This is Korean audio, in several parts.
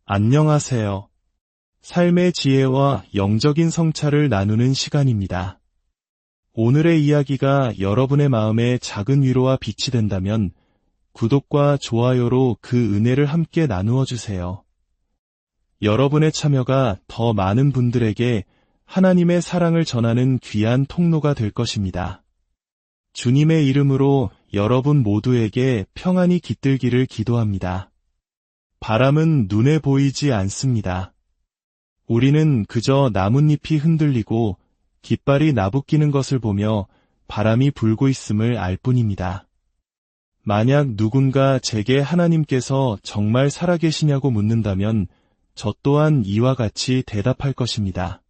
안녕하세요. 삶의 지혜와 영적인 성찰을 나누는 시간입니다. 오늘의 이야기가 여러분의 마음에 작은 위로와 빛이 된다면 구독과 좋아요로 그 은혜를 함께 나누어 주세요. 여러분의 참여가 더 많은 분들에게 하나님의 사랑을 전하는 귀한 통로가 될 것입니다. 주님의 이름으로 여러분 모두에게 평안이 깃들기를 기도합니다. 바람은 눈에 보이지 않습니다. 우리는 그저 나뭇잎이 흔들리고 깃발이 나부끼는 것을 보며 바람이 불고 있음을 알 뿐입니다. 만약 누군가 제게 하나님께서 정말 살아계시냐고 묻는다면 저 또한 이와 같이 대답할 것입니다.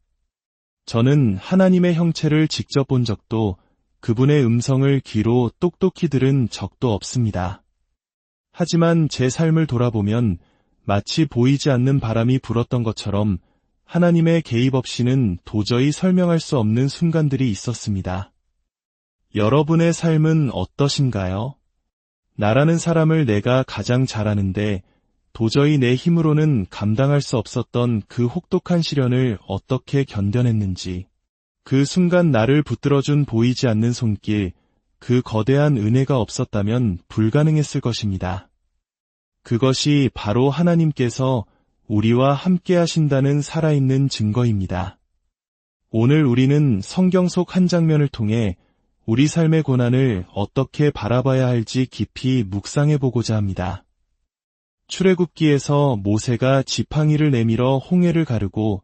저는 하나님의 형체를 직접 본 적도 그분의 음성을 귀로 똑똑히 들은 적도 없습니다. 하지만 제 삶을 돌아보면 마치 보이지 않는 바람이 불었던 것처럼 하나님의 개입 없이는 도저히 설명할 수 없는 순간들이 있었습니다. 여러분의 삶은 어떠신가요? 나라는 사람을 내가 가장 잘 아는데 도저히 내 힘으로는 감당할 수 없었던 그 혹독한 시련을 어떻게 견뎌냈는지, 그 순간 나를 붙들어준 보이지 않는 손길, 그 거대한 은혜가 없었다면 불가능했을 것입니다. 그것이 바로 하나님께서 우리와 함께 하신다는 살아있는 증거입니다. 오늘 우리는 성경 속 한 장면을 통해 우리 삶의 고난을 어떻게 바라봐야 할지 깊이 묵상해보고자 합니다. 출애굽기에서 모세가 지팡이를 내밀어 홍해를 가르고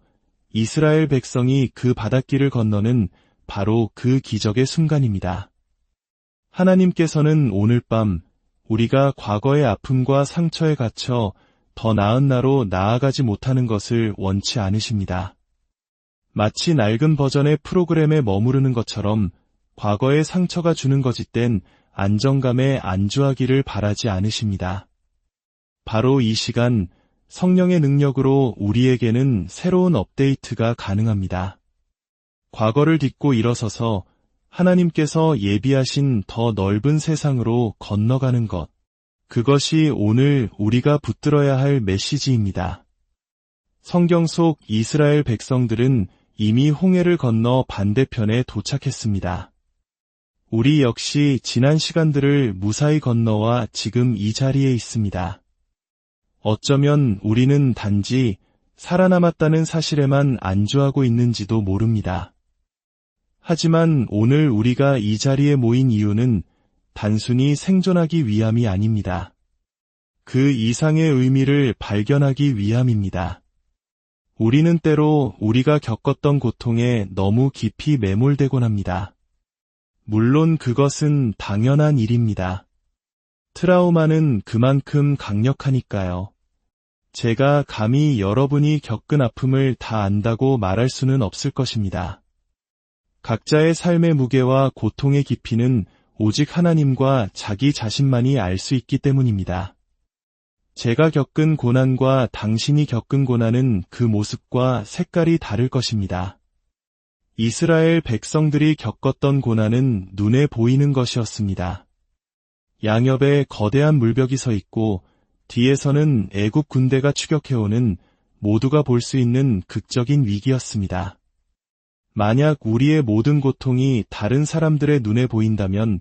이스라엘 백성이 그 바닷길을 건너는 바로 그 기적의 순간입니다. 하나님께서는 오늘 밤 우리가 과거의 아픔과 상처에 갇혀 더 나은 나로 나아가지 못하는 것을 원치 않으십니다. 마치 낡은 버전의 프로그램에 머무르는 것처럼 과거의 상처가 주는 거짓된 안정감에 안주하기를 바라지 않으십니다. 바로 이 시간 성령의 능력으로 우리에게는 새로운 업데이트가 가능합니다. 과거를 딛고 일어서서 하나님께서 예비하신 더 넓은 세상으로 건너가는 것, 그것이 오늘 우리가 붙들어야 할 메시지입니다. 성경 속 이스라엘 백성들은 이미 홍해를 건너 반대편에 도착했습니다. 우리 역시 지난 시간들을 무사히 건너와 지금 이 자리에 있습니다. 어쩌면 우리는 단지 살아남았다는 사실에만 안주하고 있는지도 모릅니다. 하지만 오늘 우리가 이 자리에 모인 이유는 단순히 생존하기 위함이 아닙니다. 그 이상의 의미를 발견하기 위함입니다. 우리는 때로 우리가 겪었던 고통에 너무 깊이 매몰되곤 합니다. 물론 그것은 당연한 일입니다. 트라우마는 그만큼 강력하니까요. 제가 감히 여러분이 겪은 아픔을 다 안다고 말할 수는 없을 것입니다. 각자의 삶의 무게와 고통의 깊이는 오직 하나님과 자기 자신만이 알 수 있기 때문입니다. 제가 겪은 고난과 당신이 겪은 고난은 그 모습과 색깔이 다를 것입니다. 이스라엘 백성들이 겪었던 고난은 눈에 보이는 것이었습니다. 양옆에 거대한 물벽이 서 있고 뒤에서는 애국 군대가 추격해오는 모두가 볼 수 있는 극적인 위기였습니다. 만약 우리의 모든 고통이 다른 사람들의 눈에 보인다면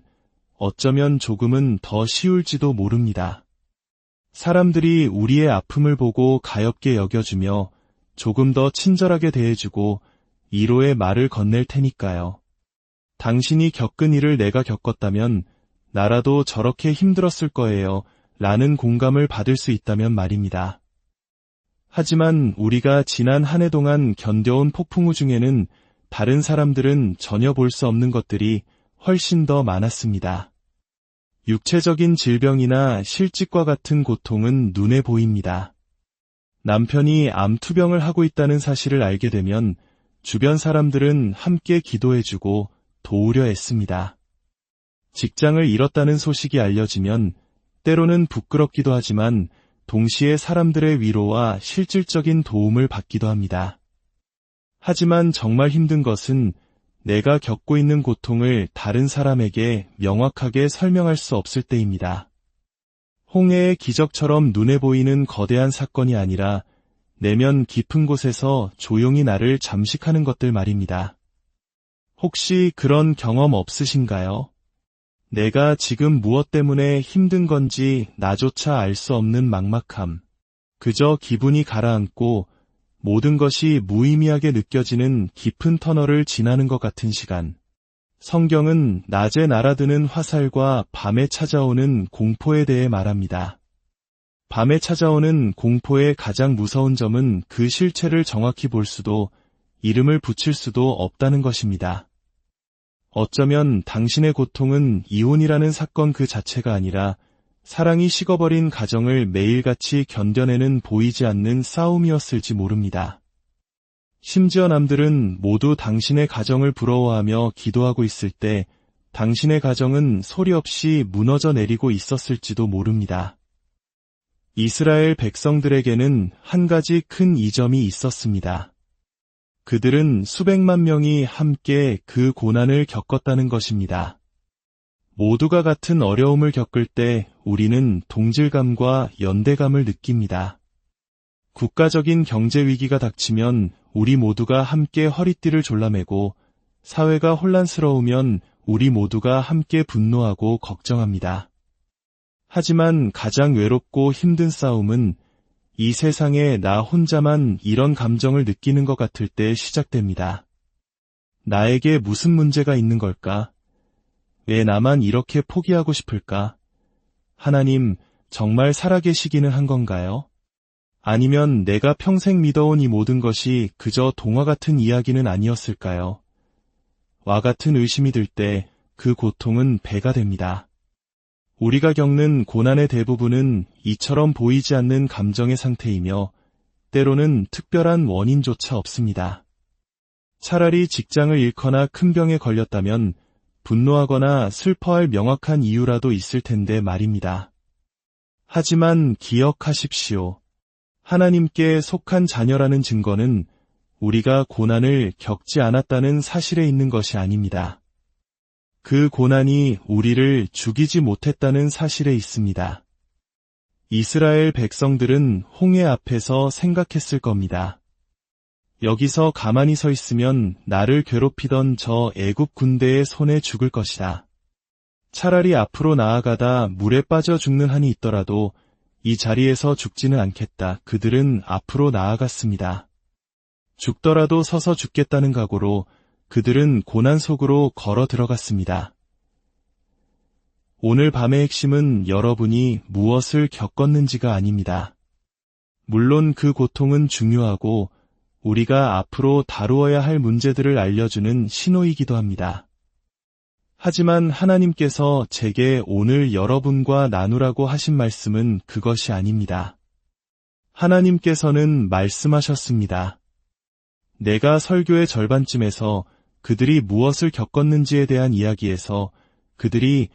어쩌면 조금은 더 쉬울지도 모릅니다. 사람들이 우리의 아픔을 보고 가엾게 여겨주며 조금 더 친절하게 대해주고 위로의 말을 건넬 테니까요. 당신이 겪은 일을 내가 겪었다면 나라도 저렇게 힘들었을 거예요. 라는 공감을 받을 수 있다면 말입니다. 하지만 우리가 지난 한 해 동안 견뎌온 폭풍우 중에는 다른 사람들은 전혀 볼 수 없는 것들이 훨씬 더 많았습니다. 육체적인 질병이나 실직과 같은 고통은 눈에 보입니다. 남편이 암투병을 하고 있다는 사실을 알게 되면 주변 사람들은 함께 기도해주고 도우려 애씁니다. 직장을 잃었다는 소식이 알려지면 때로는 부끄럽기도 하지만 동시에 사람들의 위로와 실질적인 도움을 받기도 합니다. 하지만 정말 힘든 것은 내가 겪고 있는 고통을 다른 사람에게 명확하게 설명할 수 없을 때입니다. 홍해의 기적처럼 눈에 보이는 거대한 사건이 아니라 내면 깊은 곳에서 조용히 나를 잠식하는 것들 말입니다. 혹시 그런 경험 없으신가요? 내가 지금 무엇 때문에 힘든 건지 나조차 알 수 없는 막막함. 그저 기분이 가라앉고 모든 것이 무의미하게 느껴지는 깊은 터널을 지나는 것 같은 시간. 성경은 낮에 날아드는 화살과 밤에 찾아오는 공포에 대해 말합니다. 밤에 찾아오는 공포의 가장 무서운 점은 그 실체를 정확히 볼 수도 이름을 붙일 수도 없다는 것입니다. 어쩌면 당신의 고통은 이혼이라는 사건 그 자체가 아니라 사랑이 식어버린 가정을 매일같이 견뎌내는 보이지 않는 싸움이었을지 모릅니다. 심지어 남들은 모두 당신의 가정을 부러워하며 기도하고 있을 때 당신의 가정은 소리 없이 무너져 내리고 있었을지도 모릅니다. 이스라엘 백성들에게는 한 가지 큰 이점이 있었습니다. 그들은 수백만 명이 함께 그 고난을 겪었다는 것입니다. 모두가 같은 어려움을 겪을 때 우리는 동질감과 연대감을 느낍니다. 국가적인 경제 위기가 닥치면 우리 모두가 함께 허리띠를 졸라매고 사회가 혼란스러우면 우리 모두가 함께 분노하고 걱정합니다. 하지만 가장 외롭고 힘든 싸움은 이 세상에 나 혼자만 이런 감정을 느끼는 것 같을 때 시작됩니다. 나에게 무슨 문제가 있는 걸까? 왜 나만 이렇게 포기하고 싶을까? 하나님, 정말 살아계시기는 한 건가요? 아니면 내가 평생 믿어온 이 모든 것이 그저 동화 같은 이야기는 아니었을까요? 와 같은 의심이 들 때 그 고통은 배가 됩니다. 우리가 겪는 고난의 대부분은 이처럼 보이지 않는 감정의 상태이며 때로는 특별한 원인조차 없습니다. 차라리 직장을 잃거나 큰 병에 걸렸다면 분노하거나 슬퍼할 명확한 이유라도 있을 텐데 말입니다. 하지만 기억하십시오. 하나님께 속한 자녀라는 증거는 우리가 고난을 겪지 않았다는 사실에 있는 것이 아닙니다. 그 고난이 우리를 죽이지 못했다는 사실에 있습니다. 이스라엘 백성들은 홍해 앞에서 생각했을 겁니다. 여기서 가만히 서 있으면 나를 괴롭히던 저 애굽 군대의 손에 죽을 것이다. 차라리 앞으로 나아가다 물에 빠져 죽는 한이 있더라도 이 자리에서 죽지는 않겠다. 그들은 앞으로 나아갔습니다. 죽더라도 서서 죽겠다는 각오로 그들은 고난 속으로 걸어 들어갔습니다. 오늘 밤의 핵심은 여러분이 무엇을 겪었는지가 아닙니다. 물론 그 고통은 중요하고 우리가 앞으로 다루어야 할 문제들을 알려주는 신호이기도 합니다. 하지만 하나님께서 제게 오늘 여러분과 나누라고 하신 말씀은 그것이 아닙니다. 하나님께서는 말씀하셨습니다. 내가 설교의 절반쯤에서 그들이 무엇을 겪었는지에 대한 이야기에서 그들이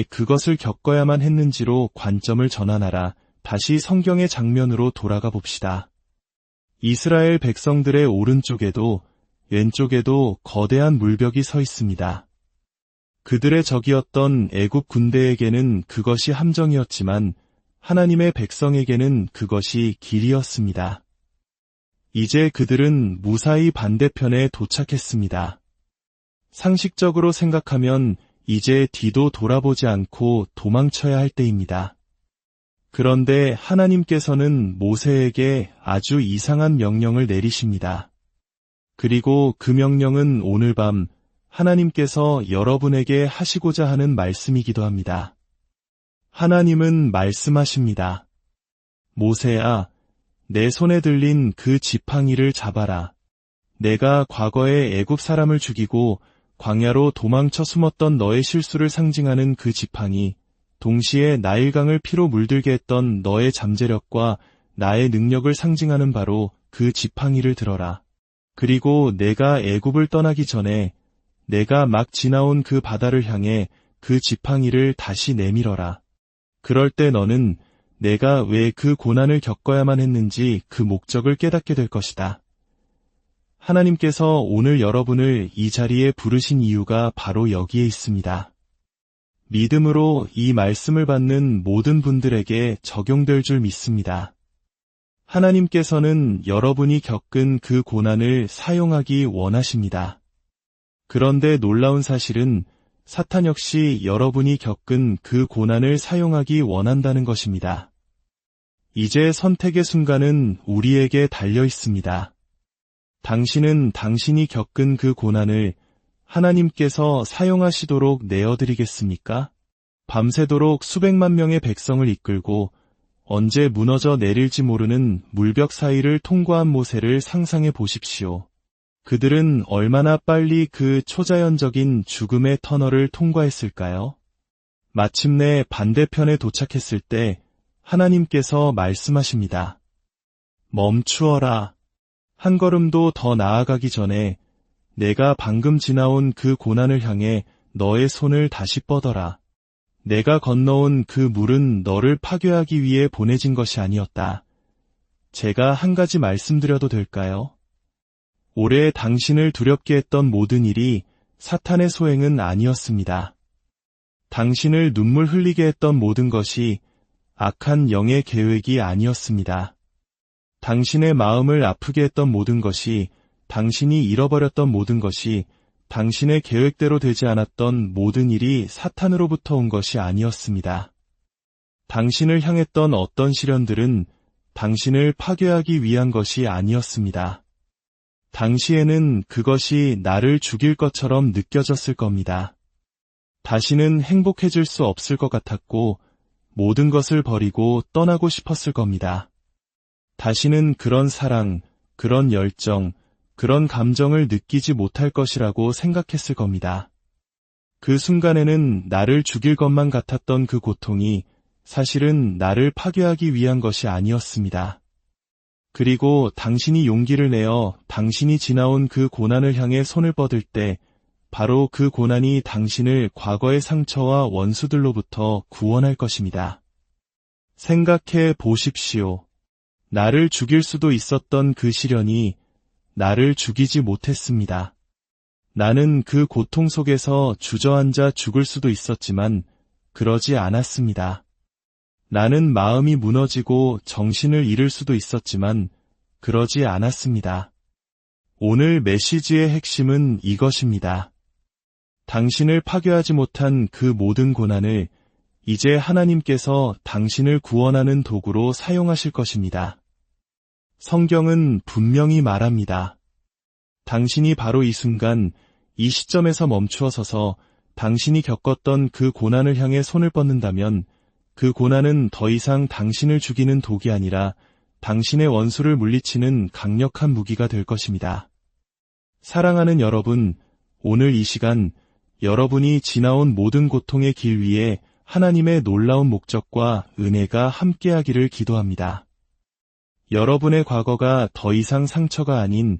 그것을 겪어야만 했는지로 관점을 전환하라. 다시 성경의 장면으로 돌아가 봅시다. 이스라엘 백성들의 오른쪽에도 왼쪽에도 거대한 물벽이 서 있습니다. 그들의 적이었던 애굽 군대에게는 그것이 함정이었지만 하나님의 백성에게는 그것이 길이었습니다. 이제 그들은 무사히 반대편에 도착했습니다. 상식적으로 생각하면 이제 뒤도 돌아보지 않고 도망쳐야 할 때입니다. 그런데 하나님께서는 모세에게 아주 이상한 명령을 내리십니다. 그리고 그 명령은 오늘 밤 하나님께서 여러분에게 하시고자 하는 말씀이기도 합니다. 하나님은 말씀하십니다. 모세야, 내 손에 들린 그 지팡이를 잡아라. 내가 과거에 애굽 사람을 죽이고 광야로 도망쳐 숨었던 너의 실수를 상징하는 그 지팡이, 동시에 나일강을 피로 물들게 했던 너의 잠재력과 나의 능력을 상징하는 바로 그 지팡이를 들어라. 그리고 내가 애굽을 떠나기 전에 내가 막 지나온 그 바다를 향해 그 지팡이를 다시 내밀어라. 그럴 때 너는 내가 왜 그 고난을 겪어야만 했는지 그 목적을 깨닫게 될 것이다. 하나님께서 오늘 여러분을 이 자리에 부르신 이유가 바로 여기에 있습니다. 믿음으로 이 말씀을 받는 모든 분들에게 적용될 줄 믿습니다. 하나님께서는 여러분이 겪은 그 고난을 사용하기 원하십니다. 그런데 놀라운 사실은 사탄 역시 여러분이 겪은 그 고난을 사용하기 원한다는 것입니다. 이제 선택의 순간은 우리에게 달려 있습니다. 당신은 당신이 겪은 그 고난을 하나님께서 사용하시도록 내어드리겠습니까? 밤새도록 수백만 명의 백성을 이끌고 언제 무너져 내릴지 모르는 물벽 사이를 통과한 모세를 상상해 보십시오. 그들은 얼마나 빨리 그 초자연적인 죽음의 터널을 통과했을까요? 마침내 반대편에 도착했을 때 하나님께서 말씀하십니다. 멈추어라. 한 걸음도 더 나아가기 전에 내가 방금 지나온 그 고난을 향해 너의 손을 다시 뻗어라. 내가 건너온 그 물은 너를 파괴하기 위해 보내진 것이 아니었다. 제가 한 가지 말씀드려도 될까요? 올해 당신을 두렵게 했던 모든 일이 사탄의 소행은 아니었습니다. 당신을 눈물 흘리게 했던 모든 것이 악한 영의 계획이 아니었습니다. 당신의 마음을 아프게 했던 모든 것이, 당신이 잃어버렸던 모든 것이, 당신의 계획대로 되지 않았던 모든 일이 사탄으로부터 온 것이 아니었습니다. 당신을 향했던 어떤 시련들은 당신을 파괴하기 위한 것이 아니었습니다. 당시에는 그것이 나를 죽일 것처럼 느껴졌을 겁니다. 다시는 행복해질 수 없을 것 같았고 모든 것을 버리고 떠나고 싶었을 겁니다. 다시는 그런 사랑, 그런 열정, 그런 감정을 느끼지 못할 것이라고 생각했을 겁니다. 그 순간에는 나를 죽일 것만 같았던 그 고통이 사실은 나를 파괴하기 위한 것이 아니었습니다. 그리고 당신이 용기를 내어 당신이 지나온 그 고난을 향해 손을 뻗을 때 바로 그 고난이 당신을 과거의 상처와 원수들로부터 구원할 것입니다. 생각해 보십시오. 나를 죽일 수도 있었던 그 시련이 나를 죽이지 못했습니다. 나는 그 고통 속에서 주저앉아 죽을 수도 있었지만 그러지 않았습니다. 나는 마음이 무너지고 정신을 잃을 수도 있었지만 그러지 않았습니다. 오늘 메시지의 핵심은 이것입니다. 당신을 파괴하지 못한 그 모든 고난을 이제 하나님께서 당신을 구원하는 도구로 사용하실 것입니다. 성경은 분명히 말합니다. 당신이 바로 이 순간, 이 시점에서 멈추어 서서 당신이 겪었던 그 고난을 향해 손을 뻗는다면 그 고난은 더 이상 당신을 죽이는 독이 아니라 당신의 원수를 물리치는 강력한 무기가 될 것입니다. 사랑하는 여러분, 오늘 이 시간 여러분이 지나온 모든 고통의 길 위에 하나님의 놀라운 목적과 은혜가 함께하기를 기도합니다. 여러분의 과거가 더 이상 상처가 아닌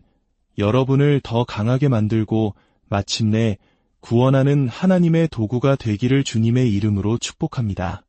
여러분을 더 강하게 만들고 마침내 구원하는 하나님의 도구가 되기를 주님의 이름으로 축복합니다.